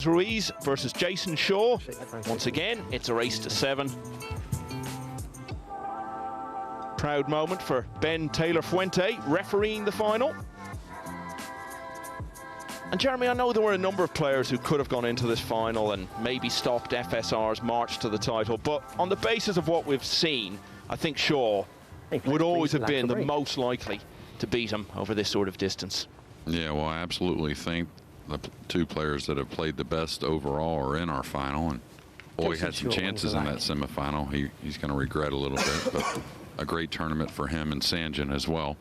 Ruiz versus Jayson Shaw. Once again, it's a race to 7. Proud moment for Ben Taylor-Fuente, refereeing the final. And Jeremy, I know there were a number of players who could have gone into this final and maybe stopped FSR's march to the title, but on the basis of what we've seen, I think Shaw would always have been the most likely to beat him over this sort of distance. Yeah, well, I absolutely think the two players that have played the best overall are in our final, and boy, had some chances in that semifinal. He's going to regret a little bit, but a great tournament for him and Sanjin as well.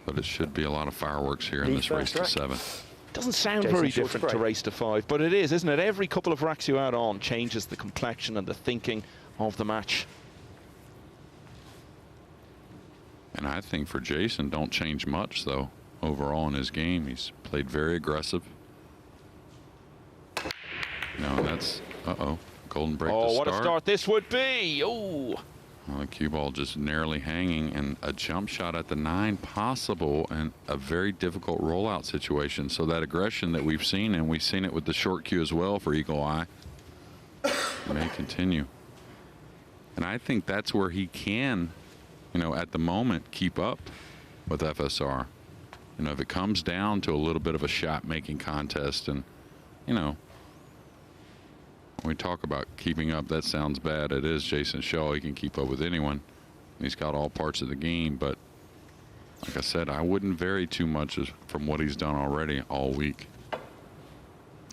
But it should be a lot of fireworks here in this race to 7. Doesn't sound very different to race to 5, but it is, isn't it? Every couple of racks you add on changes the complexion and the thinking of the match. And I think for Jayson, don't change much, though. Overall in his game, he's played very aggressive. No, that's, golden break to start. Oh, what a start this would be. Oh. Well, the cue ball just narrowly hanging, and a jump shot at the 9 possible, and a very difficult rollout situation. So that aggression that we've seen, and we've seen it with the short cue as well for Eagle Eye, may continue. And I think that's where he can, at the moment, keep up with FSR. If it comes down to a little bit of a shot-making contest, and, when we talk about keeping up, that sounds bad. It is Jayson Shaw. He can keep up with anyone. He's got all parts of the game, but like I said, I wouldn't vary too much from what he's done already all week.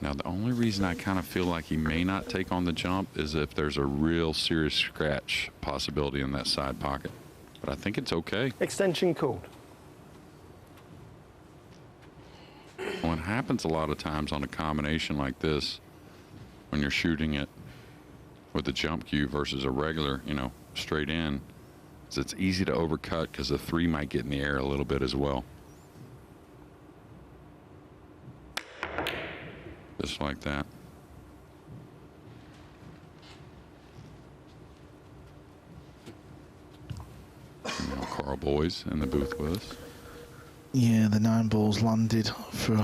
Now, the only reason I kind of feel like he may not take on the jump is if there's a real serious scratch possibility in that side pocket. But I think it's okay. Extension called. What happens a lot of times on a combination like this, when you're shooting it with the jump cue versus a regular, straight in, is it's easy to overcut because the 3 might get in the air a little bit as well. Just like that. Carl Boy's in the booth with us. Yeah, the 9 balls landed for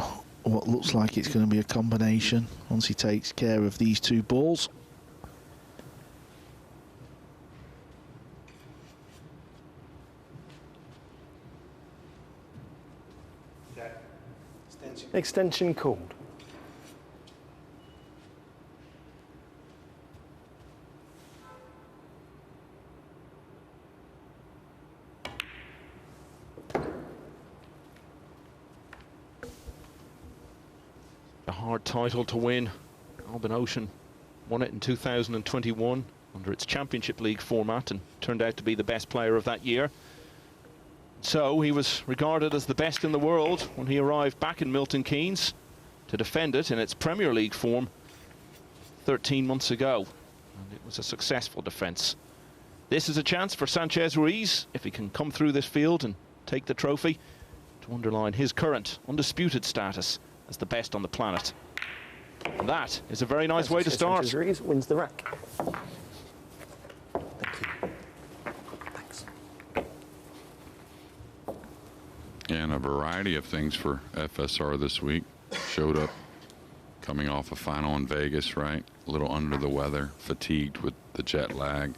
what looks like it's going to be a combination once he takes care of these 2 balls. Extension called. A hard title to win. Albin Ocean won it in 2021 under its Championship League format and turned out to be the best player of that year. So he was regarded as the best in the world when he arrived back in Milton Keynes to defend it in its Premier League form 13 months ago. And it was a successful defence. This is a chance for Sanchez Ruiz, if he can come through this field and take the trophy, to underline his current undisputed status as the best on the planet. And that is a very nice way to start. Sanchez Ruiz wins the rack. Thank you. Thanks. And a variety of things for FSR this week. Showed up coming off a final in Vegas, right? A little under the weather, fatigued with the jet lag.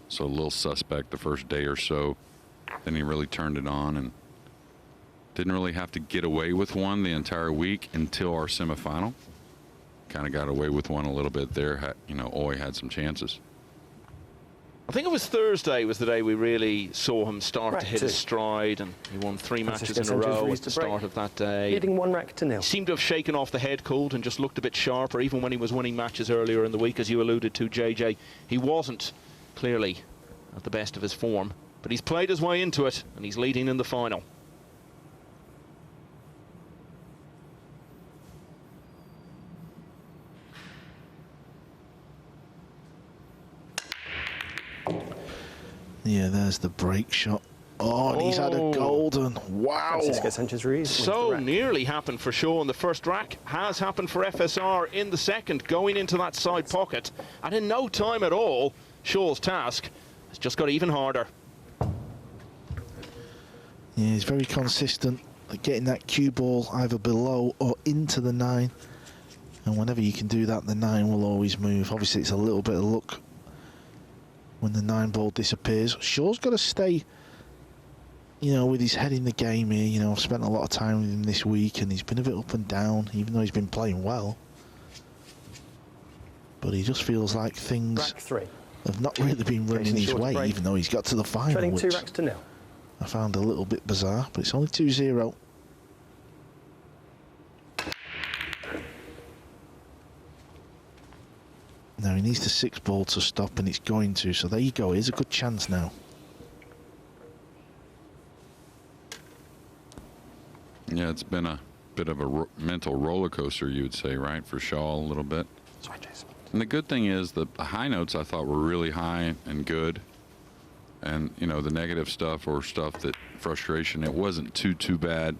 So a little suspect the first day or so. Then he really turned it on and didn't really have to get away with one the entire week until our semifinal. Kind of got away with one a little bit there. Oy had some chances. I think it was Thursday was the day we really saw him start to hit his stride, and he won 3 matches in a row at the start of that day. Leading 1 rack to 0. He seemed to have shaken off the head cold and just looked a bit sharper, even when he was winning matches earlier in the week, as you alluded to, JJ. He wasn't clearly at the best of his form, but he's played his way into it, and he's leading in the final. Yeah, there's the break shot. Oh, and he's had a golden. Wow. Sanchez Ruiz so nearly happened for Shaw in the first rack. Has happened for FSR in the second, going into that side pocket. And in no time at all, Shaw's task has just got even harder. Yeah, he's very consistent at getting that cue ball either below or into the 9. And whenever you can do that, the 9 will always move. Obviously, it's a little bit of luck when the 9 ball disappears. Shaw's got to stay, you know, with his head in the game here. You know, I've spent a lot of time with him this week, and he's been a bit up and down, even though he's been playing well. But he just feels like things have not really been running his way, even though he's got to the final, Trading which 2 racks to 0. I found a little bit bizarre, but it's only 2-0. Now he needs the 6 ball to stop, and it's going to. So there you go. Here's a good chance now. Yeah, it's been a bit of a mental roller coaster, you would say, right, for Shaw a little bit. Sorry, Jason. And the good thing is the high notes I thought were really high and good. And, you know, the negative stuff or stuff that frustration, it wasn't too bad.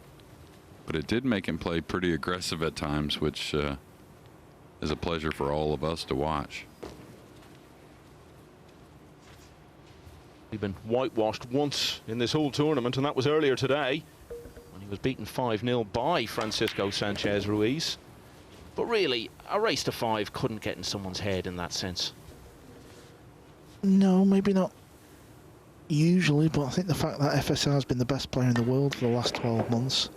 But it did make him play pretty aggressive at times, which is a pleasure for all of us to watch. He's been whitewashed once in this whole tournament, and that was earlier today when he was beaten 5-0 by Francisco Sanchez Ruiz. But really, a race to 5 couldn't get in someone's head in that sense. No, maybe not usually, but I think the fact that FSR has been the best player in the world for the last 12 months,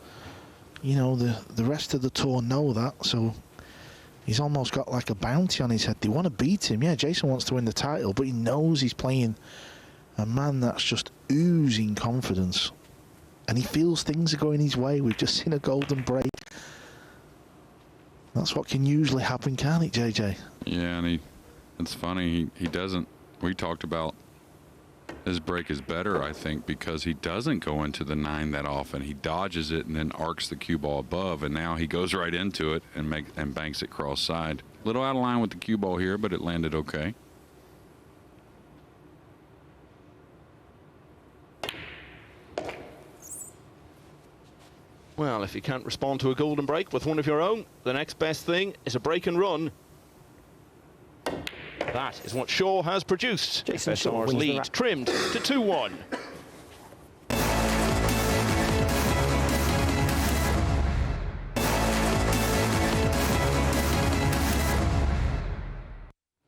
you know, the rest of the tour know that, so he's almost got like a bounty on his head. They want to beat him. Yeah, Jayson wants to win the title, but he knows he's playing a man that's just oozing confidence. And he feels things are going his way. We've just seen a golden break. That's what can usually happen, can't it, JJ? Yeah, and it's funny, he doesn't, we talked about his break is better, I think, because he doesn't go into the 9 that often. He dodges it and then arcs the cue ball above, and now he goes right into it and banks it cross side. A little out of line with the cue ball here, but it landed okay. Well, if you can't respond to a golden break with one of your own, the next best thing is a break and run. That is what Shaw has produced. Jayson Shaw FSR's lead trimmed to 2-1.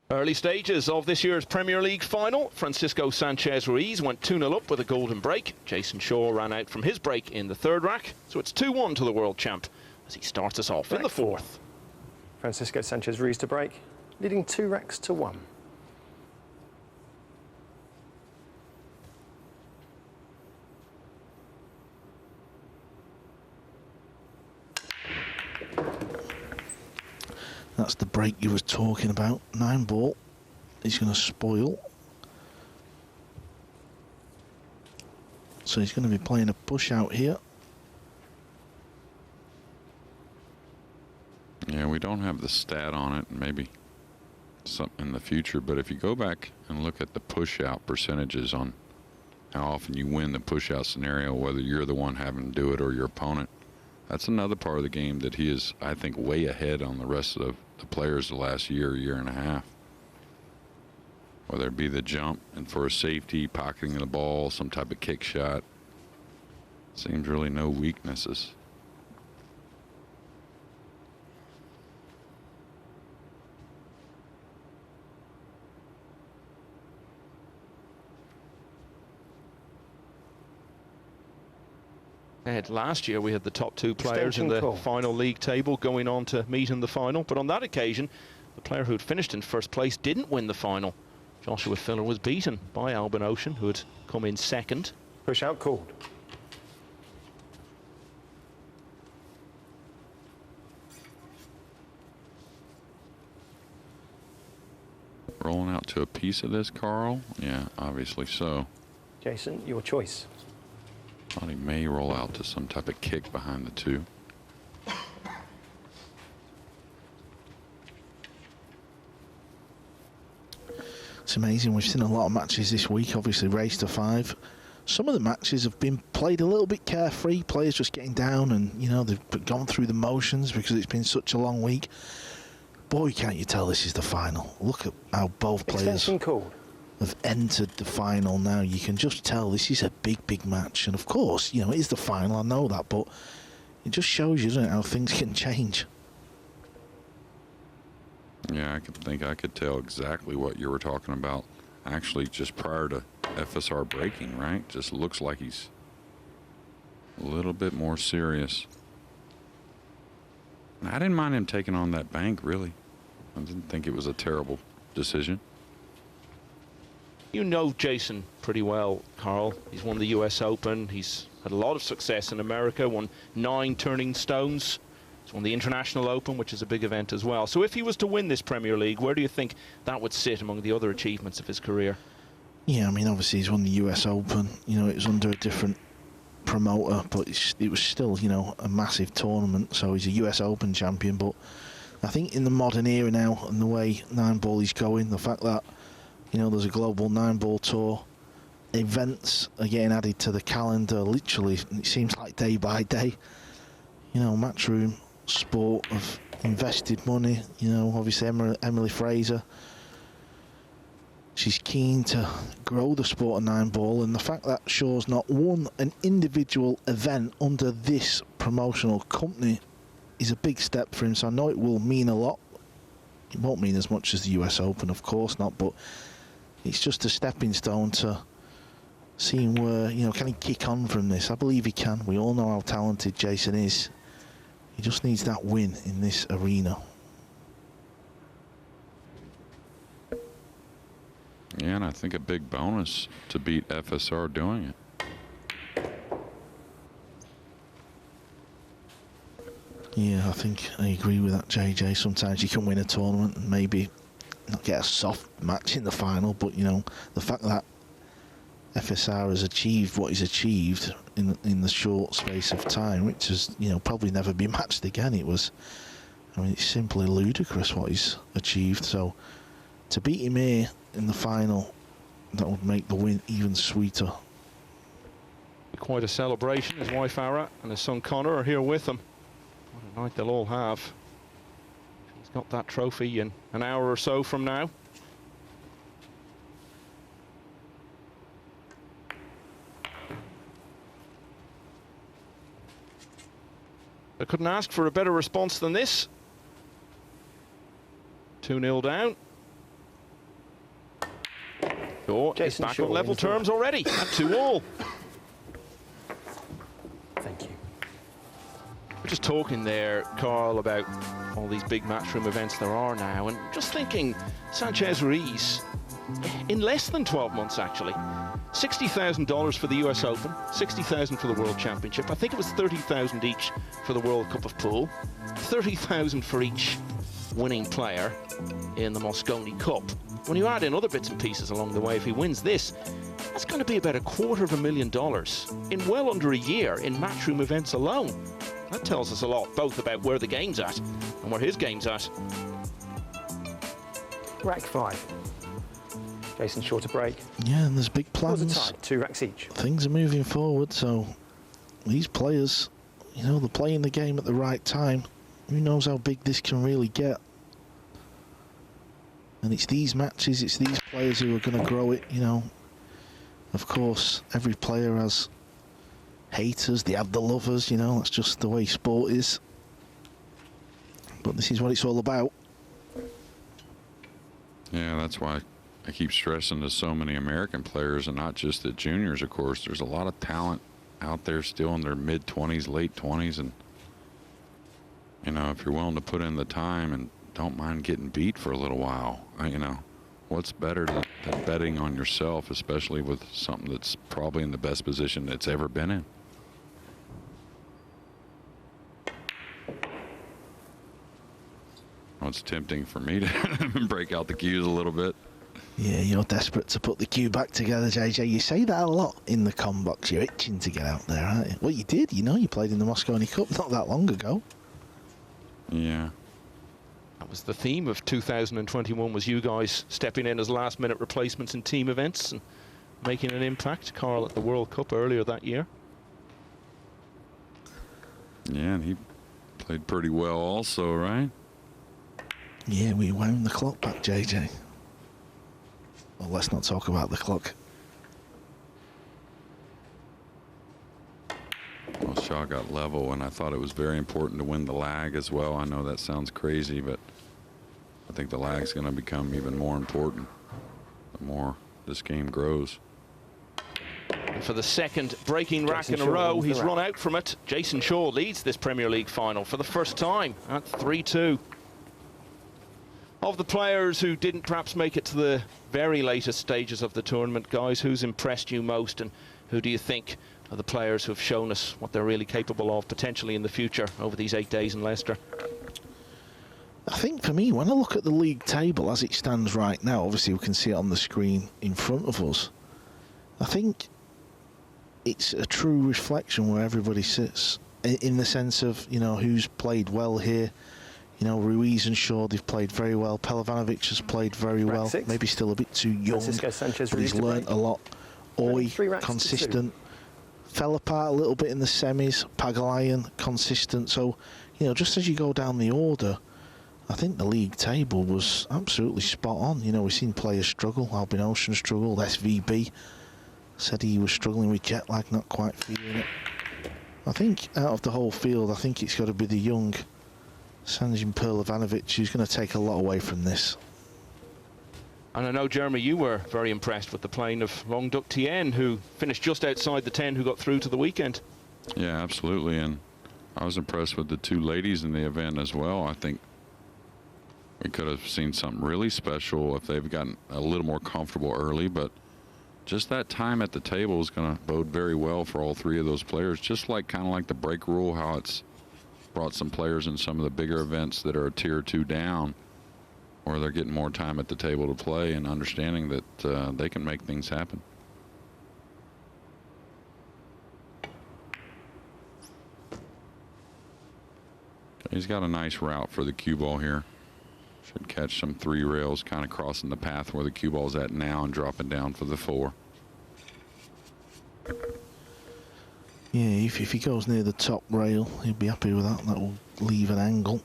Early stages of this year's Premier League final. Francisco Sanchez Ruiz went 2-0 up with a golden break. Jayson Shaw ran out from his break in the 3rd rack. So it's 2-1 to the world champ as he starts us off in the 4th. Francisco Sanchez Ruiz to break, leading 2 racks to 1. That's the break you was talking about. 9 ball. He's going to spoil. So he's going to be playing a push out here. Yeah, we don't have the stat on it, maybe something in the future, but if you go back and look at the push out percentages on how often you win the push out scenario, whether you're the one having to do it or your opponent, that's another part of the game that he is, I think, way ahead on the rest of the players the last year and a half. Whether it be the jump and for a safety, pocketing the ball, some type of kick shot. Seems really no weaknesses. Last year we had the top 2 players in the final league table going on to meet in the final, but on that occasion the player who'd finished in 1st place didn't win the final. Joshua Filler was beaten by Albin Ocean, who had come in 2nd. Push out called. Rolling out to a piece of this, Carl? Yeah, obviously so. Jayson, your choice. Thought he may roll out to some type of kick behind the 2. It's amazing. We've seen a lot of matches this week, obviously race to 5. Some of the matches have been played a little bit carefree. Players just getting down and, you know, they've gone through the motions because it's been such a long week. Boy, can't you tell this is the final. Look at how both players have entered the final now. You can just tell this is a big match. And of course, you know, it is the final, I know that, but it just shows you, doesn't it, how things can change. Yeah, I could tell exactly what you were talking about. Actually, just prior to FSR breaking, right? Just looks like he's a little bit more serious. And I didn't mind him taking on that bank, really. I didn't think it was a terrible decision. You know Jayson pretty well, Carl. He's won the US Open. He's had a lot of success in America, won 9 turning stones. He's won the International Open, which is a big event as well. So if he was to win this Premier League, where do you think that would sit among the other achievements of his career? Yeah, I mean, obviously he's won the US Open. You know, it was under a different promoter, but it was still, you know, a massive tournament. So he's a US Open champion. But I think in the modern era now, and the way Nineball is going, the fact that, you know, there's a global Nineball tour, events are getting added to the calendar literally, and it seems like day by day. You know, Matchroom Sport have invested money. You know, obviously Emily Fraser, she's keen to grow the sport of Nineball, and the fact that Shaw's not won an individual event under this promotional company is a big step for him. So I know it will mean a lot. It won't mean as much as the US Open, of course not, but it's just a stepping stone to seeing where, you know, can he kick on from this? I believe he can. We all know how talented Jayson is. He just needs that win in this arena. Yeah, and I think a big bonus to beat FSR doing it. Yeah, I think I agree with that, JJ. Sometimes you can win a tournament and maybe not get a soft match in the final, but, you know, the fact that FSR has achieved what he's achieved in the short space of time, which has, you know, probably never been matched again. It was, I mean, it's simply ludicrous what he's achieved. So to beat him here in the final, that would make the win even sweeter. Quite a celebration. His wife Ara and his son Connor are here with him. What a night they'll all have. He's got that trophy in an hour or so from now. I couldn't ask for a better response than this. 2-0 down. Shaw is back on level terms already at 2-all. Thank you. We're just talking there, Carl, about all these big matchroom events there are now, and just thinking Sanchez Ruiz, in less than 12 months actually, $60,000 for the US Open, $60,000 for the World Championship. I think it was $30,000 each for the World Cup of Pool, $30,000 for each winning player in the Moscone Cup. When you add in other bits and pieces along the way, if he wins this, that's going to be about $250,000 in well under a year in matchroom events alone. That tells us a lot, both about where the game's at and where his game's at. Rack 5. Jayson Shaw to break. Yeah, and there's big plans. Scores a tie, 2 racks each. Things are moving forward, so these players, you know, they're playing the game at the right time. Who knows how big this can really get? And it's these matches, it's these players who are going to grow it, you know. Of course, every player has haters, they have the lovers, you know, that's just the way sport is. But this is what it's all about. Yeah, that's why I keep stressing to so many American players, and not just the juniors, of course. There's a lot of talent out there still in their mid-20s, late 20s, and, you know, if you're willing to put in the time and don't mind getting beat for a little while, you know, what's better than betting on yourself, especially with something that's probably in the best position it's ever been in. Well, it's tempting for me to break out the cues a little bit. Yeah, you're desperate to put the cue back together, JJ. You say that a lot in the com box. You're itching to get out there, aren't you? Well, you did. You know, you played in the Moscone Cup not that long ago. Yeah. That was the theme of 2021, was you guys stepping in as last-minute replacements in team events and making an impact. Carl at the World Cup earlier that year. Yeah, and he played pretty well also, right? Yeah, we wound the clock back, JJ. Well, let's not talk about the clock. Well, Shaw got level, and I thought it was very important to win the lag as well. I know that sounds crazy, but I think the lag's going to become even more important the more this game grows. And for the second breaking rack Jayson in a Shaw row, wins the he's rack. run out from it. Jayson Shaw leads this Premier League final for the first time at 3-2. Of the players who didn't perhaps make it to the very latest stages of the tournament, guys, who's impressed you most, and who do you think are the players who have shown us what they're really capable of potentially in the future over these 8 days in Leicester? I think for me, when I look at the league table as it stands right now, obviously we can see it on the screen in front of us, I think it's a true reflection where everybody sits, in the sense of, you know, who's played well here. You know, Ruiz and Shaw, they've played very well. Pelovanovic has played very Rack well. 6. Maybe still a bit too young, Sanchez but he's Ruiz to learnt break. a lot. Oy, 3 racks to 2. consistent. Fell apart a little bit in the semis. Pagalayan, consistent. So, you know, just as you go down the order, I think the league table was absolutely spot on. You know, we've seen players struggle. Albin Ocean struggled. SVB said he was struggling with jet lag, not quite feeling it. I think out of the whole field, I think it's got to be the young Sanjin Pelovanovic who's going to take a lot away from this. And I know, Jeremy, you were very impressed with the playing of Long Duc Tien, who finished just outside the 10, who got through to the weekend. Yeah, absolutely. And I was impressed with the 2 ladies in the event as well. I think we could have seen something really special if they've gotten a little more comfortable early, but just that time at the table is going to bode very well for all 3 of those players, just like kind of like the break rule, how it's brought some players in some of the bigger events that are a tier 2 down, where they're getting more time at the table to play and understanding that they can make things happen. He's got a nice route for the cue ball here. Should catch some 3 rails kind of crossing the path where the cue ball's at now and dropping down for the 4. Yeah, if he goes near the top rail, he'll be happy with that. That will leave an angle.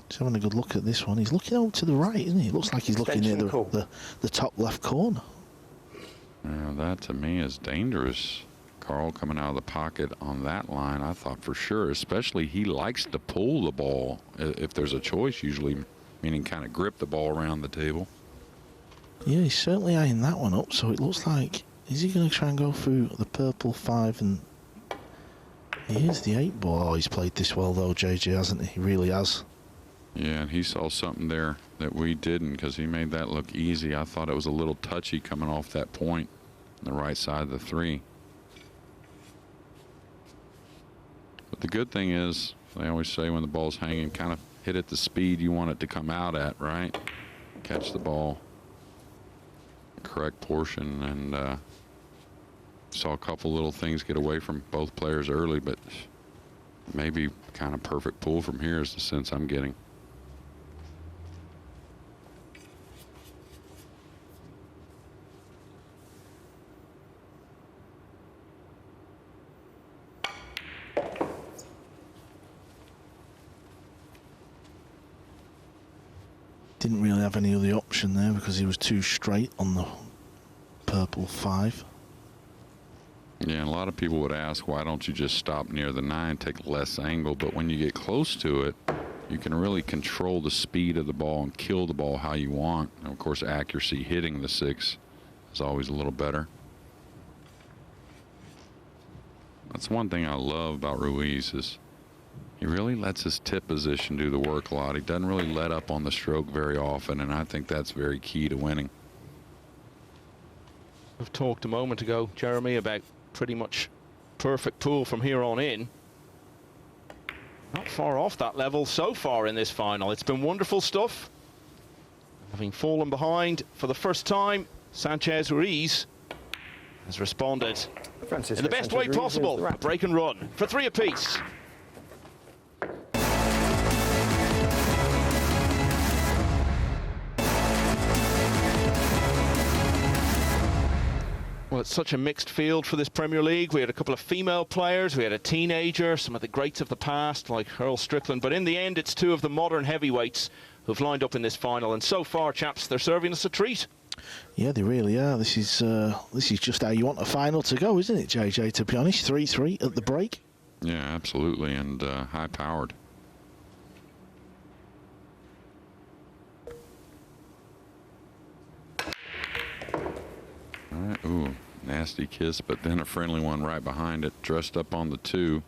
He's having a good look at this one. He's looking out to the right, isn't he? It looks like he's looking near the top left corner. Yeah, that to me is dangerous. Carl coming out of the pocket on that line, I thought for sure, especially he likes to pull the ball if there's a choice, usually, meaning kind of grip the ball around the table. Yeah, he's certainly eyeing that one up, so it looks like, is he going to try and go through the purple 5? And here's the 8 ball. Oh, he's played this well though, JJ, hasn't he? He really has. Yeah, and he saw something there that we didn't, because he made that look easy. I thought it was a little touchy coming off that point on the right side of the 3. But the good thing is, they always say when the ball's hanging, kind of hit at the speed you want it to come out at, right? Catch the ball, correct portion, and saw a couple little things get away from both players early, but maybe kind of perfect pull from here is the sense I'm getting. Didn't really have any other option there because he was too straight on the purple 5. Yeah, and a lot of people would ask, why don't you just stop near the 9, take less angle? But when you get close to it, you can really control the speed of the ball and kill the ball how you want. And of course, accuracy hitting the 6 is always a little better. That's one thing I love about Ruiz is he really lets his tip position do the work a lot. He doesn't really let up on the stroke very often, and I think that's very key to winning. We've talked a moment ago, Jeremy, about pretty much perfect pool from here on in. Not far off that level so far in this final. It's been wonderful stuff. Having fallen behind for the first time, Sanchez Ruiz has responded in the best way possible. A break and run for 3 apiece. Well, it's such a mixed field for this Premier League. We had a couple of female players, we had a teenager, some of the greats of the past like Earl Strickland, but in the end it's 2 of the modern heavyweights who've lined up in this final, and so far, chaps, they're serving us a treat. Yeah, they really are. This is just how you want a final to go, isn't it, JJ, to be honest? 3-3 at the break. Yeah, absolutely, and high-powered. right. Ooh, nasty kiss, but then a friendly one right behind it, dressed up on the 2.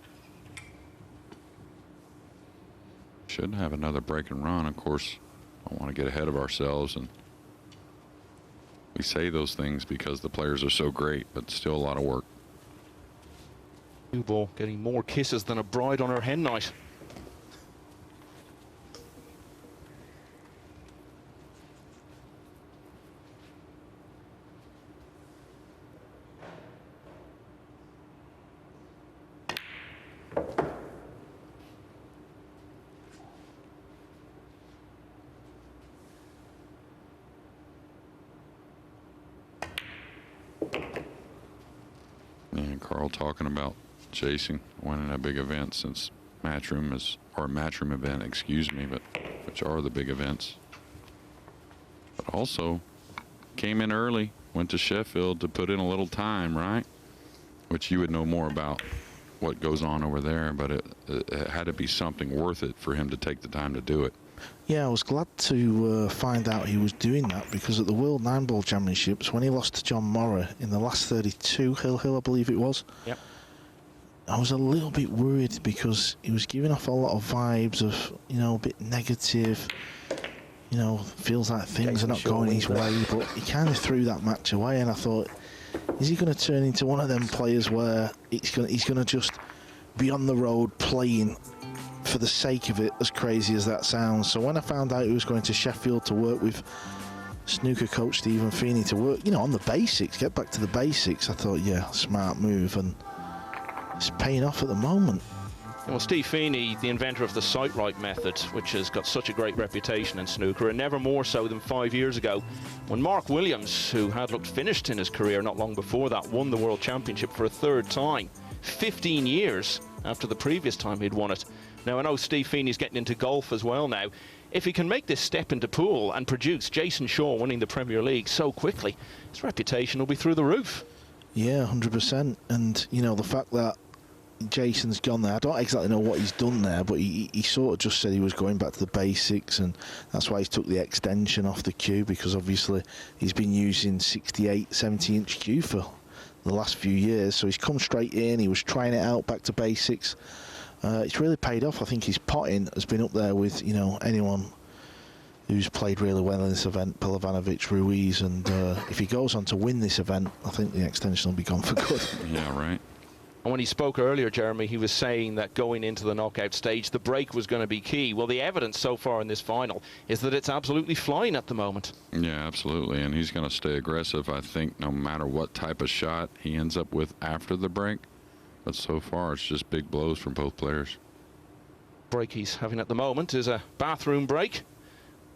Should have another break and run. Of course, I want to get ahead of ourselves, and we say those things because the players are so great, but still a lot of work. New ball getting more kisses than a bride on her hen night. And Carl talking about Jayson winning a big event since Matchroom is, or Matchroom event, excuse me, but which are the big events. But also came in early, went to Sheffield to put in a little time, right? Which you would know more about what goes on over there, but it had to be something worth it for him to take the time to do it. Yeah, I was glad to find out he was doing that, because at the World Nineball Championships, when he lost to John Morra in the last 32, Hill, I believe it was, Yep. I was a little bit worried because he was giving off a lot of vibes of, you know, a bit negative, you know, feels like things Jayson are not Shaw going his wins way, but he kind of threw that match away, and I thought, is he going to turn into one of them players where he's going to just be on the road playing for the sake of it, as crazy as that sounds? So when I found out he was going to Sheffield to work with snooker coach Stephen Feeney to work, you know, on the basics, get back to the basics, I thought, yeah, smart move, and it's paying off at the moment. Well, Steve Feeney, the inventor of the sight right method, which has got such a great reputation in snooker, and never more so than 5 years ago, when Mark Williams, who had looked finished in his career not long before that, won the World Championship for a 3rd time, 15 years after the previous time he'd won it. Now, I know Steve Feeney's getting into golf as well now. If he can make this step into pool and produce Jayson Shaw winning the Premier League so quickly, his reputation will be through the roof. Yeah, 100%. And, you know, the fact that Jason's gone there, I don't exactly know what he's done there, but he sort of just said he was going back to the basics, and that's why he's took the extension off the cue, because obviously he's been using 68, 70-inch cue for the last few years. So he's come straight in, he was trying it out, back to basics. It's really paid off. I think his potting has been up there with, you know, anyone who's played really well in this event, Pilovanovic, Ruiz, and if he goes on to win this event, I think the extension will be gone for good. Yeah, right. And when he spoke earlier, Jeremy, he was saying that going into the knockout stage, the break was going to be key. Well, the evidence so far in this final is that it's absolutely flying at the moment. Yeah, absolutely. And he's going to stay aggressive, I think, no matter what type of shot he ends up with after the break. But so far, it's just big blows from both players. Break he's having at the moment is a bathroom break.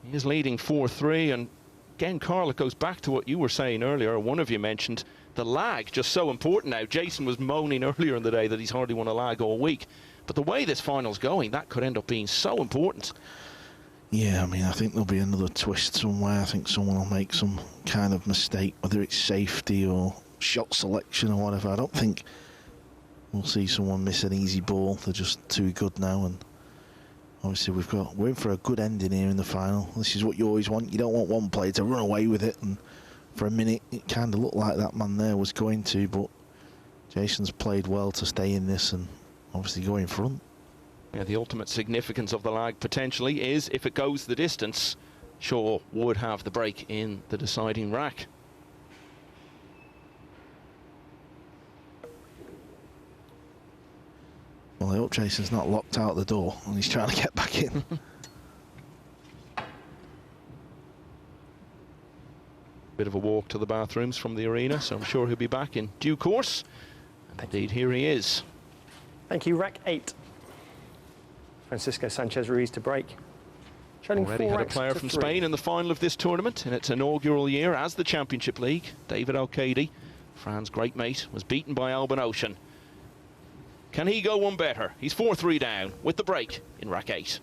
He is leading 4-3. And again, Carl, it goes back to what you were saying earlier. One of you mentioned the lag, just so important now. Jayson was moaning earlier in the day that he's hardly won a lag all week. But the way this final's going, that could end up being so important. Yeah, I mean, I think there'll be another twist somewhere. I think someone will make some kind of mistake, whether it's safety or shot selection or whatever. I don't think we'll see someone miss an easy ball. They're just too good now, and obviously we're in for a good ending here in the final. This is what you always want. You don't want one player to run away with it, and for a minute it kind of looked like that man there was going to, but Jayson's played well to stay in this and obviously go in front. Yeah, the ultimate significance of the lag potentially is if it goes the distance, Shaw would have the break in the deciding rack. Well, I hope Jason's not locked out the door and he's trying to get back in. Bit of a walk to the bathrooms from the arena, so I'm sure he'll be back in due course. And indeed, here he is. Thank you. Rack 8. Francisco Sanchez Ruiz to break. Trailing Already 4 had a racks player to from 3. Spain in the final of this tournament in its inaugural year as the Championship League. David Alcady, Fran's great mate, was beaten by Alban Ocean. Can he go one better? He's 4-3 down with the break in rack 8.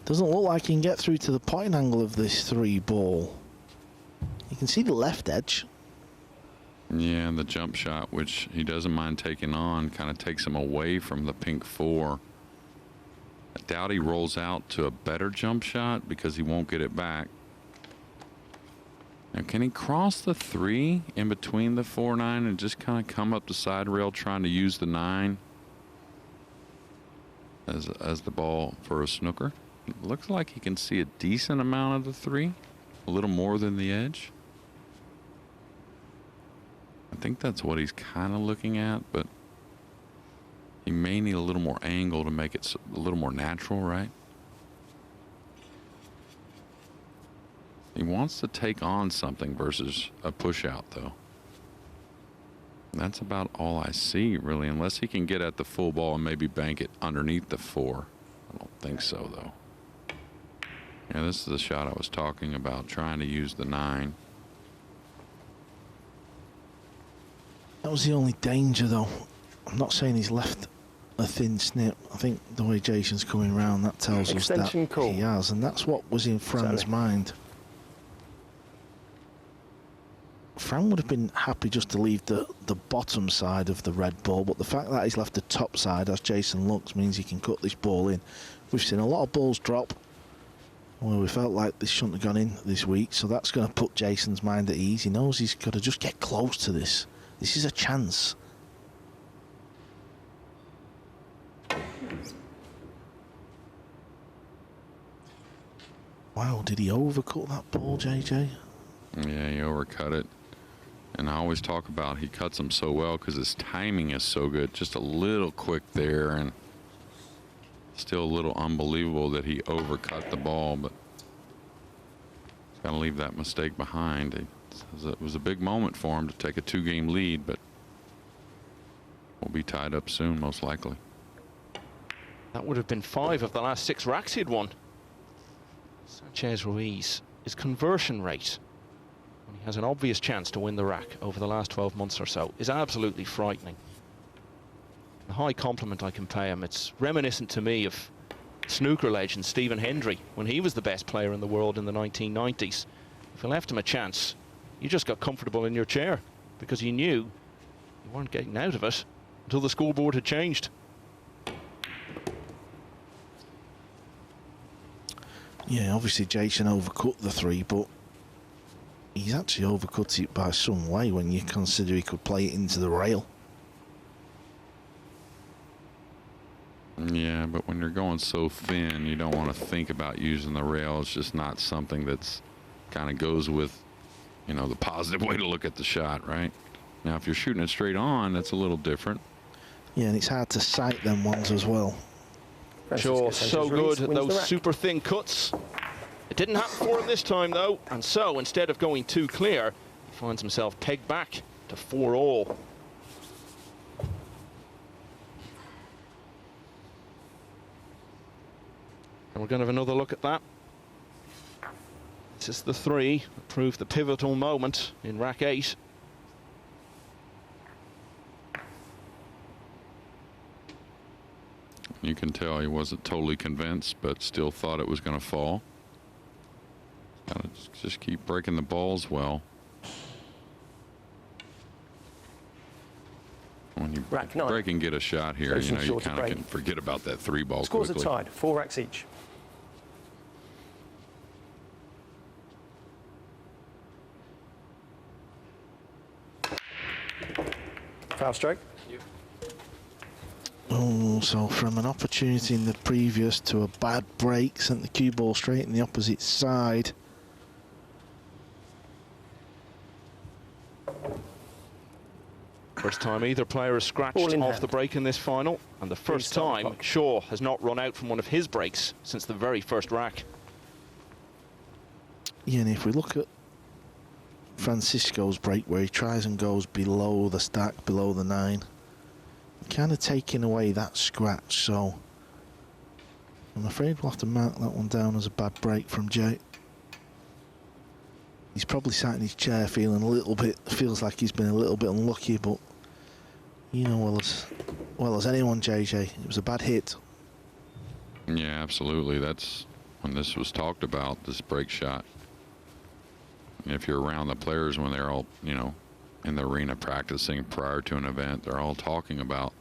Doesn't look like he can get through to the point angle of this 3 ball. You can see the left edge. Yeah, and the jump shot, which he doesn't mind taking on, kind of takes him away from the pink 4. I doubt he rolls out to a better jump shot because he won't get it back. Now, can he cross the 3 in between the 4-9 and just kind of come up the side rail trying to use the 9 as the ball for a snooker? It looks like he can see a decent amount of the 3, a little more than the edge. I think that's what he's kind of looking at, but he may need a little more angle to make it a little more natural, right? He wants to take on something versus a push out, though. That's about all I see, really, unless he can get at the full ball and maybe bank it underneath the 4. I don't think so, though. Yeah, this is the shot I was talking about, trying to use the 9. That was the only danger, though. I'm not saying he's left a thin snip. I think the way Jayson's coming round, that tells us that he has, and that's what was in Fran's mind. Fran would have been happy just to leave the bottom side of the red ball, but the fact that he's left the top side as Jayson looks means he can cut this ball in. We've seen a lot of balls drop where we felt like this shouldn't have gone in this week, so that's going to put Jayson's mind at ease. He knows he's got to just get close to this. This is a chance. Wow, did he overcut that ball, JJ? Yeah, he overcut it. And I always talk about he cuts them so well because his timing is so good. Just a little quick there, and still a little unbelievable that he overcut the ball, but he's got to leave that mistake behind. It was a big moment for him to take a 2-game lead, but we'll be tied up soon, most likely. That would have been 5 of the last 6 racks he'd won. Sanchez Ruiz, his conversion rate, when he has an obvious chance to win the rack over the last 12 months or so, is absolutely frightening. The high compliment I can pay him, it's reminiscent to me of snooker legend Stephen Hendry when he was the best player in the world in the 1990s. If you left him a chance, you just got comfortable in your chair because you knew you weren't getting out of it until the scoreboard had changed. Yeah, obviously Jayson overcut the 3, but he's actually overcut it by some way when you consider he could play it into the rail. Yeah, but when you're going so thin, you don't want to think about using the rail. It's just not something that's kind of goes with, you know, the positive way to look at the shot, right? Now, if you're shooting it straight on, that's a little different. Yeah, and it's hard to sight them ones as well. Shaw, so good at those super thin cuts. It didn't happen for him this time, though, and so instead of going too clear, he finds himself pegged back to 4-all. And we're going to have another look at that. This is the 3 that proved the pivotal moment in rack 8. You can tell he wasn't totally convinced, but still thought it was going to fall. Gotta just keep breaking the balls well. When you break and get a shot here, you know, you kind of can forget about that 3 ball quickly. Scores are tied, 4 racks each. Foul stroke. Oh, so from an opportunity in the previous to a bad break, sent the cue ball straight in the opposite side. First time either player has scratched off the break in this final, and the first time Shaw has not run out from one of his breaks since the very first rack. Yeah, and if we look at Francisco's break where he tries and goes below the stack, below the 9, kind of taking away that scratch, so I'm afraid we'll have to mark that one down as a bad break from Jay. He's probably sat in his chair feeling a little bit, feels like he's been a little bit unlucky, but you know well as anyone, JJ, it was a bad hit. Yeah, absolutely. That's when this was talked about, this break shot. And if you're around the players when they're all, you know, in the arena practicing prior to an event, they're all talking about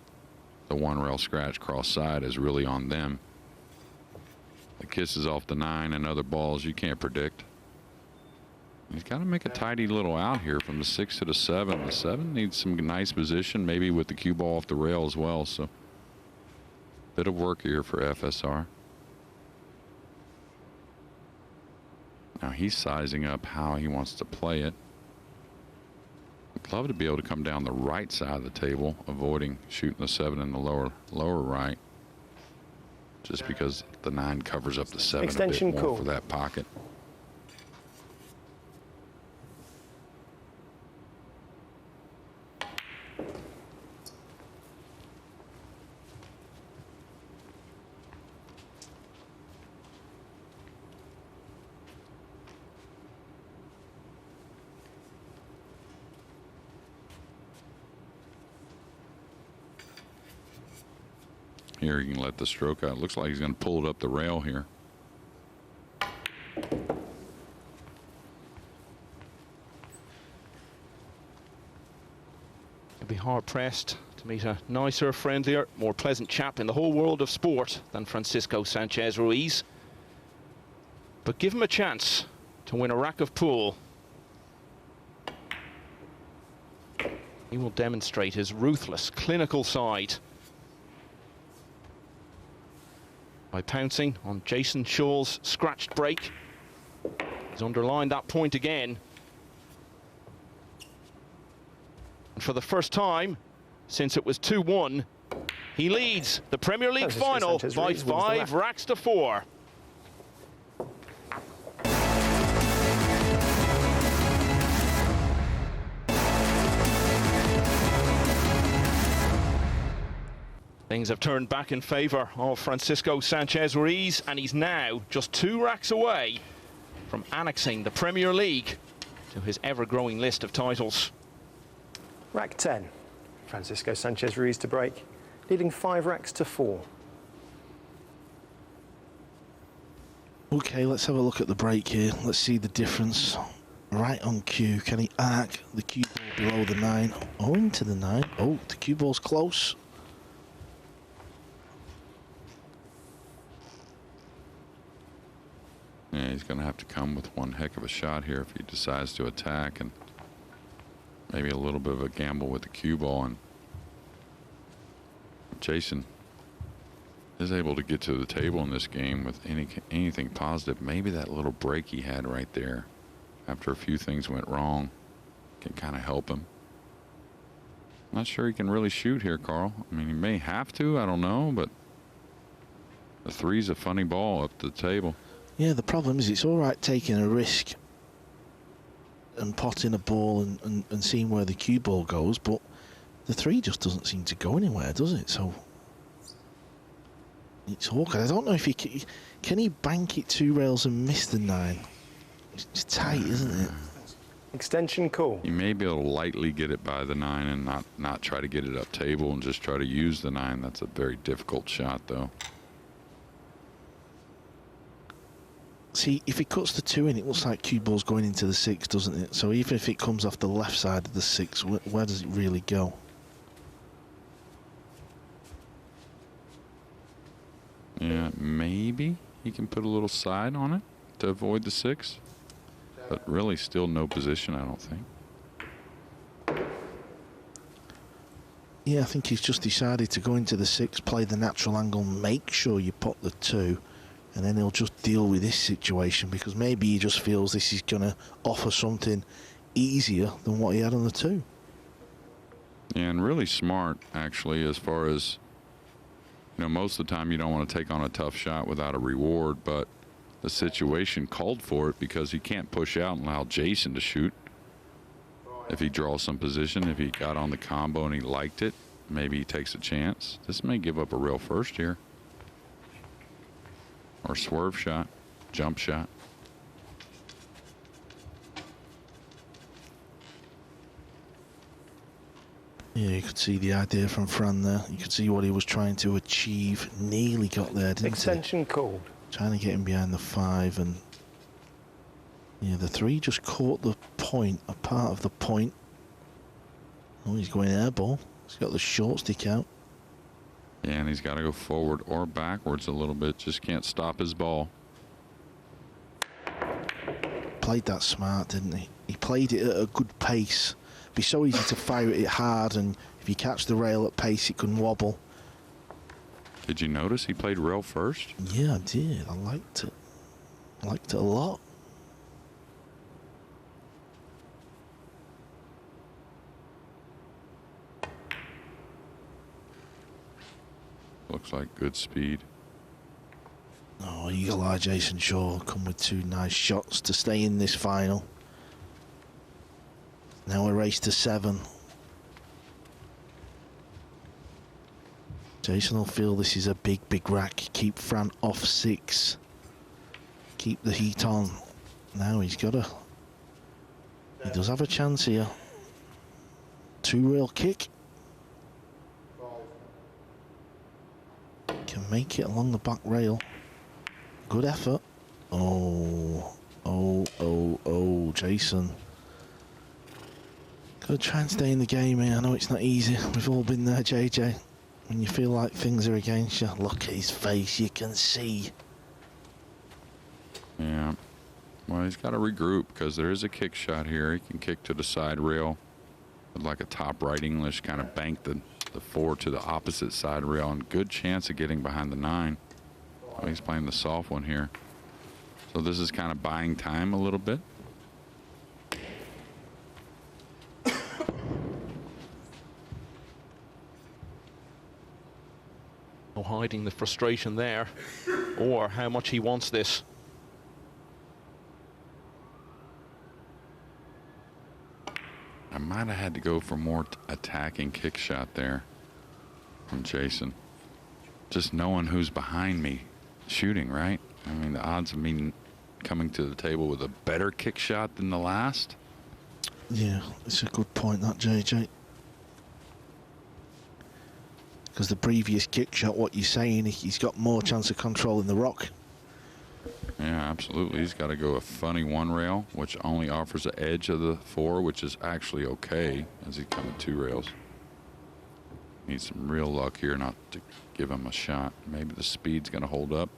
the one rail scratch cross side is really on them. The kisses off the 9 and other balls you can't predict. He's got to make a tidy little out here from the 6 to the 7. The 7 needs some nice position, maybe with the cue ball off the rail as well. So bit of work here for FSR. Now he's sizing up how he wants to play it. I'd love to be able to come down the right side of the table, avoiding shooting the 7 in the lower right, just because the 9 covers up the 7 Extension a bit more cool for that pocket. Here you can let the stroke out. Looks like he's going to pull it up the rail here. He'll be hard pressed to meet a nicer, friendlier, more pleasant chap in the whole world of sport than Francisco Sanchez Ruiz. But give him a chance to win a rack of pool. He will demonstrate his ruthless, clinical side by pouncing on Jayson Shaw's scratched break. He's underlined that point again. And for the first time since it was 2-1, he leads the Premier League final by 5 racks to 4. Things have turned back in favour of Francisco Sanchez Ruiz, and he's now just 2 racks away from annexing the Premier League to his ever-growing list of titles. Rack 10. Francisco Sanchez Ruiz to break, leading 5 racks to 4. Okay, let's have a look at the break here. Let's see the difference. Right on cue. Can he arc the cue ball below the 9? Oh, into the 9. Oh, the cue ball's close. Yeah, he's going to have to come with one heck of a shot here if he decides to attack, and maybe a little bit of a gamble with the cue ball. And Jayson is able to get to the table in this game with anything positive. Maybe that little break he had right there after a few things went wrong can kind of help him. Not sure he can really shoot here, Carl. I mean, he may have to, I don't know, but the 3's a funny ball up the table. Yeah, the problem is it's all right taking a risk and potting a ball and seeing where the cue ball goes, but the 3 just doesn't seem to go anywhere, does it? So it's awkward. I don't know if he can he bank it 2 rails and miss the 9. It's tight, isn't it? Extension cool. You may be able to lightly get it by the 9 and not try to get it up table and just try to use the 9. That's a very difficult shot, though. See, if he cuts the 2 in, it looks like cue ball's going into the 6, doesn't it? So even if it comes off the left side of the 6, where does it really go? Yeah, maybe he can put a little side on it to avoid the 6, but really still no position, I don't think. Yeah, I think he's just decided to go into the 6, play the natural angle, make sure you pot the 2, and then he'll just deal with this situation, because maybe he just feels this is going to offer something easier than what he had on the 2. Yeah, and really smart, actually, as far as, you know, most of the time you don't want to take on a tough shot without a reward, but the situation called for it because he can't push out and allow Jayson to shoot. If he draws some position, if he got on the combo and he liked it, maybe he takes a chance. This may give up a real first here. Or swerve shot, jump shot. Yeah, you could see the idea from Fran there. You could see what he was trying to achieve. Nearly got there, didn't Extension called. Trying to get him behind the 5, and yeah, the 3 just caught the point, a part of the point. Oh, he's going air ball. He's got the short stick out. Yeah, and he's got to go forward or backwards a little bit. Just can't stop his ball. Played that smart, didn't he? He played it at a good pace. It'd be so easy to fire it hard, and if you catch the rail at pace, it can wobble. Did you notice he played rail first? Yeah, I did. I liked it. I liked it a lot. Looks like good speed. Oh, Eagle Eye Jayson Shaw come with 2 nice shots to stay in this final. Now a race to 7. Jayson will feel this is a big, big rack. Keep Fran off 6. Keep the heat on. Now he's got a... He does have a chance here. 2-rail kick. Can make it along the back rail. Good effort. Oh, Jayson. Gotta try and stay in the game here. I know it's not easy. We've all been there, JJ. When you feel like things are against you. Look at his face, you can see. Yeah. Well, he's got to regroup because there is a kick shot here. He can kick to the side rail with like a top right English, kind of bank the 4 to the opposite side rail, and good chance of getting behind the 9. Oh, he's playing the soft one here. So this is kind of buying time a little bit. No hiding the frustration there, or how much he wants this. I might have had to go for more attacking kick shot there from Jayson. Just knowing who's behind me shooting, right? I mean, the odds of me coming to the table with a better kick shot than the last. Yeah, it's a good point, that, JJ. Because the previous kick shot, what you're saying, he's got more chance of controlling the rock. Yeah, absolutely. He's got to go a funny 1 rail, which only offers the edge of the 4, which is actually okay as he's coming 2 rails. Needs some real luck here not to give him a shot. Maybe the speed's going to hold up.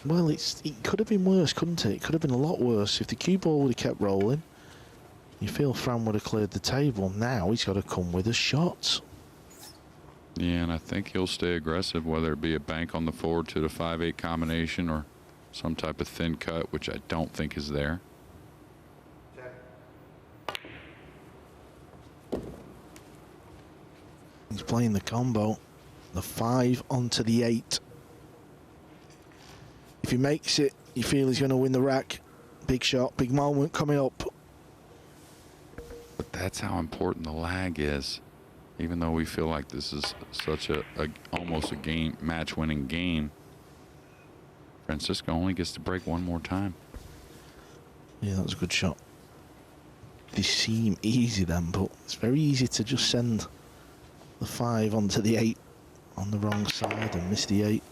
Well, it could have been worse, couldn't it? It could have been a lot worse if the cue ball would have kept rolling. You feel Fran would have cleared the table. Now he's got to come with a shot. Yeah, and I think he'll stay aggressive, whether it be a bank on the forward to the 5-8 combination or some type of thin cut, which I don't think is there. He's playing the combo. The 5 onto the 8. If he makes it, you feel he's going to win the rack. Big shot, big moment coming up. But that's how important the lag is. Even though we feel like this is such a almost a match-winning game, Francisco only gets to break 1 more time. Yeah, that was a good shot. They seem easy then, but it's very easy to just send the 5 onto the 8 on the wrong side and miss the 8.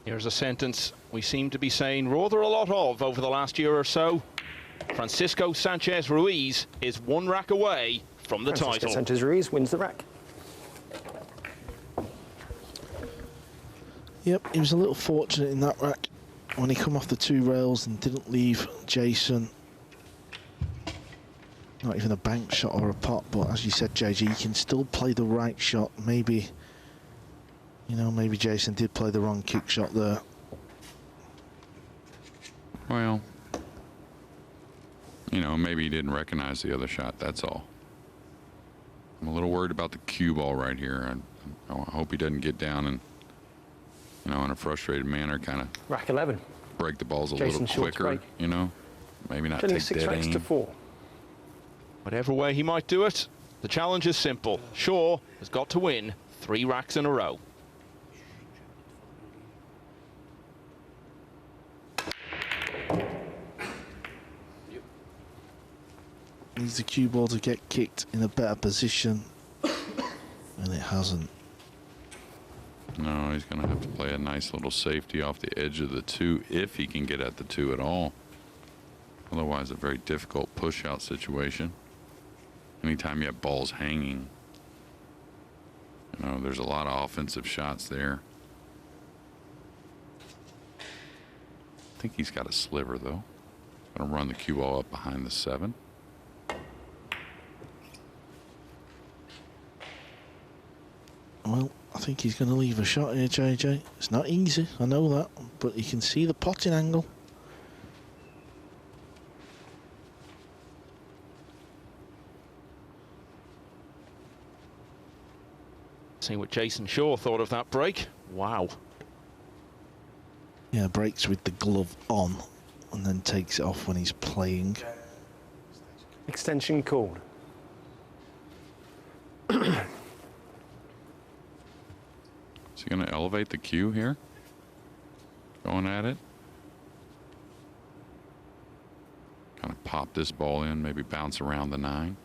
Here's a sentence we seem to be saying rather a lot of over the last year or so. Francisco Sanchez Ruiz is 1 rack away from the title. Sanchez Ruiz wins the rack. Yep, he was a little fortunate in that rack when he come off the 2 rails and didn't leave Jayson. Not even a bank shot or a pot, but as you said, JG, he can still play the right shot. Maybe, you know, maybe Jayson did play the wrong kick shot there. Well, you know, maybe he didn't recognize the other shot, that's all. I'm a little worried about the cue ball right here. I hope he doesn't get down and, you know, in a frustrated manner, kind of Rack 11. break the balls a Jayson little Shaw's quicker, break. you know. Maybe not Getting take 6 dead racks aim. to 4. Whatever way he might do it, The challenge is simple. Shaw has got to win 3 racks in a row. Needs the cue ball to get kicked in a better position, and it hasn't. No, he's going to have to play a nice little safety off the edge of the 2 if he can get at the 2 at all. Otherwise, a very difficult push-out situation. Anytime you have balls hanging, you know, there's a lot of offensive shots there. I think he's got a sliver, though. Going to run the cue ball up behind the 7. Well, I think he's going to leave a shot here, JJ. It's not easy, I know that, but you can see the potting angle. See what Jayson Shaw thought of that break. Wow. Yeah, breaks with the glove on and then takes it off when he's playing. Extension called. Is he going to elevate the cue here? Going at it. Kind of pop this ball in, maybe bounce around the 9.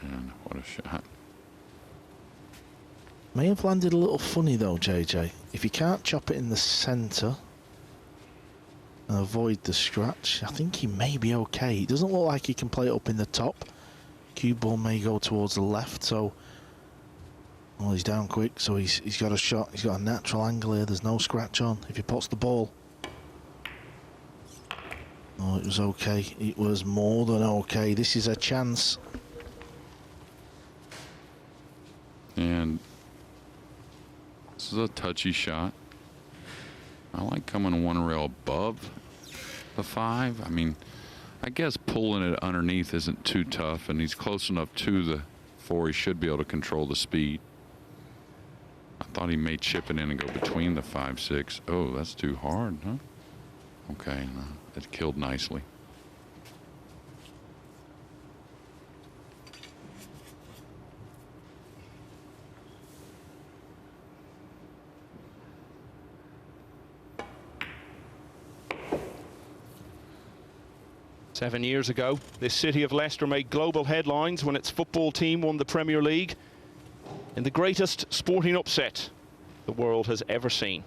And what a shot. May have landed a little funny though, JJ. If you can't chop it in the centre and avoid the scratch, I think he may be okay. It doesn't look like he can play it up in the top. Cue ball may go towards the left, so... Well, he's down quick, so he's got a shot. He's got a natural angle here. There's no scratch on if he puts the ball. Oh, it was okay. It was more than okay. This is a chance. And this is a touchy shot. I like coming 1 rail above the 5. I mean, I guess pulling it underneath isn't too tough, and he's close enough to the 4. He should be able to control the speed. I thought he may chip it in and go between the 5, 6. Oh, that's too hard, huh? Okay, no, it killed nicely. Seven years ago, this city of Leicester made global headlines when its football team won the Premier League in the greatest sporting upset the world has ever seen.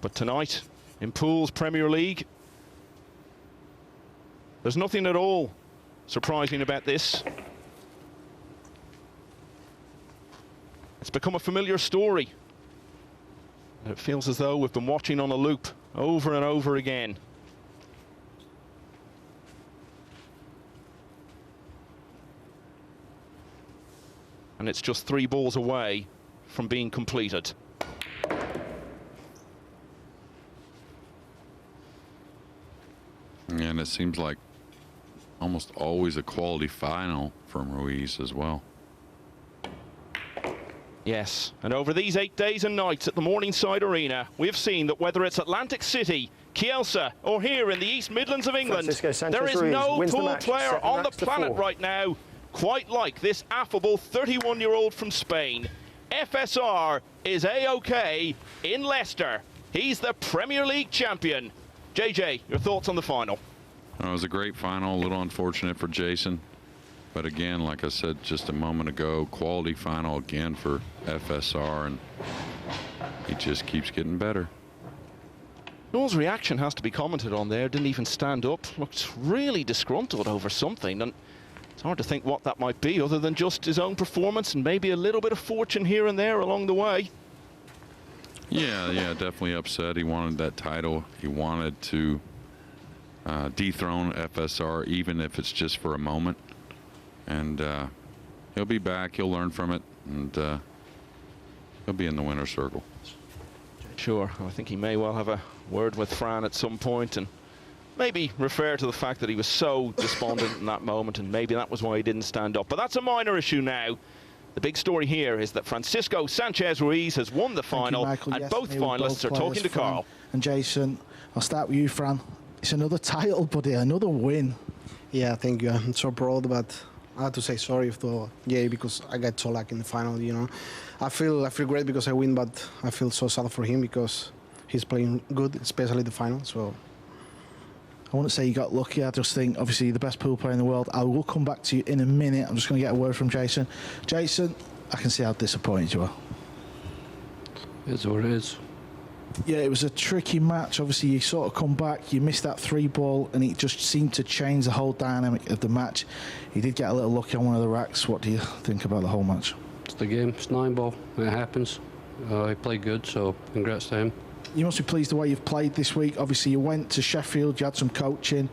But tonight, in Pool's Premier League, there's nothing at all surprising about this. It's become a familiar story. And it feels as though we've been watching on a loop over and over again. And it's just 3 balls away from being completed. And it seems like almost always a quality final from Ruiz as well. Yes, and over these 8 days and nights at the Morningside Arena, we've seen that whether it's Atlantic City, Kielce, or here in the East Midlands of England, there is no pool player on the planet right now quite like this affable 31-year-old from Spain. FSR is A-OK in Leicester. He's the Premier League champion. JJ, your thoughts on the final? It was a great final, a little unfortunate for Jayson. But again, like I said just a moment ago, quality final again for FSR, and he just keeps getting better. Noel's reaction has to be commented on there. Didn't even stand up. Looked really disgruntled over something. And it's hard to think what that might be other than just his own performance and maybe a little bit of fortune here and there along the way. Yeah, definitely upset. He wanted that title. He wanted to dethrone FSR, even if it's just for a moment. And he'll be back. He'll learn from it, and he'll be in the winner's circle. Sure. I think he may well have a word with Fran at some point and maybe refer to the fact that he was so despondent in that moment, and maybe that was why he didn't stand up. But that's a minor issue now. The big story here is that Francisco Sanchez Ruiz has won the final, and both finalists are talking to Carl. And Jayson, I'll start with you, Fran. It's another title, buddy, another win. Yeah, thank you. I'm so proud, but I have to say sorry to Jay because I got so lucky in the final. You know, I feel great because I win, but I feel so sad for him because he's playing good, especially the final. So I wouldn't say you got lucky. I just think, obviously, you're the best pool player in the world. I will come back to you in a minute. I'm just going to get a word from Jayson. Jayson, I can see how disappointed you are. It's what it is. Yeah, it was a tricky match. Obviously, you sort of come back, you missed that 3-ball, and it just seemed to change the whole dynamic of the match. You did get a little lucky on one of the racks. What do you think about the whole match? It's the game. It's 9-ball. It happens. He played good, so congrats to him. You must be pleased the way you've played this week. Obviously, you went to Sheffield, you had some coaching,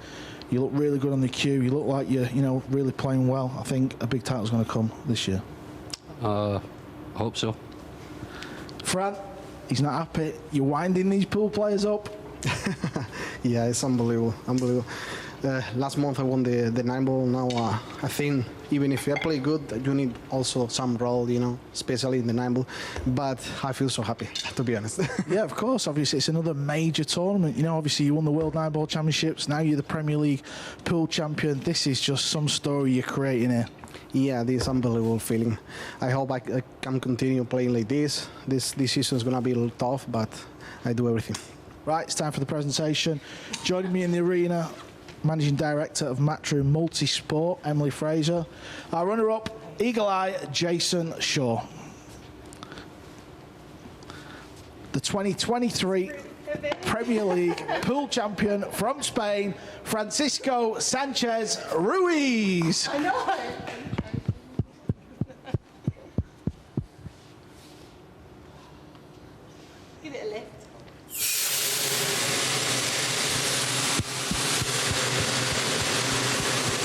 you look really good on the cue, you look like you're, really playing well. I think a big title's going to come this year. I hope so. Fran, he's not happy. You're winding these pool players up. yeah, it's unbelievable. Last month I won the 9-ball. Now I think even if I play good, you need also some role, especially in the 9-ball. But I feel so happy, to be honest. Yeah, of course. Obviously, it's another major tournament. Obviously, you won the World 9-ball Championships. Now you're the Premier League pool champion. This is just some story you're creating here. Yeah, this unbelievable feeling. I hope I can continue playing like this. This season is going to be a little tough, but I do everything. Right, it's time for the presentation. Joining me in the arena, Managing Director of Matchroom Multisport, Emily Fraser. Our runner-up, Eagle Eye, Jayson Shaw. The 2023 Premier League pool champion from Spain, Francisco Sanchez Ruiz. I know it. Give it a lift.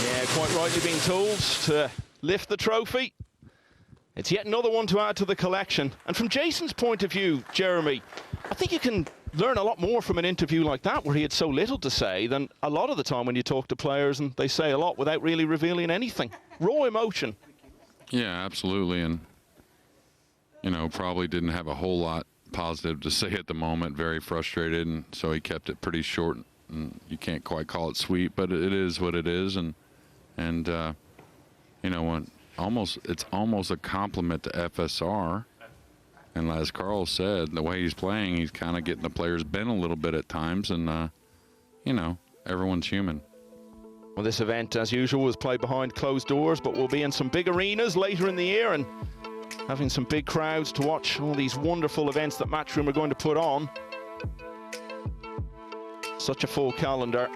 Yeah, quite rightly being told to lift the trophy. It's yet another one to add to the collection. And from Jayson's point of view, Jeremy, I think you can learn a lot more from an interview like that where he had so little to say than a lot of the time when you talk to players and they say a lot without really revealing anything. Raw emotion. Yeah, absolutely. And, probably didn't have a whole lot positive to say at the moment. Very frustrated, and so he kept it pretty short. And you can't quite call it sweet, but it is what it is. And when it's almost a compliment to FSR. And as Carl said, the way he's playing, he's kind of getting the players bent a little bit at times. And, everyone's human. Well, this event, as usual, was played behind closed doors, but we'll be in some big arenas later in the year and having some big crowds to watch all these wonderful events that Matchroom are going to put on. Such a full calendar.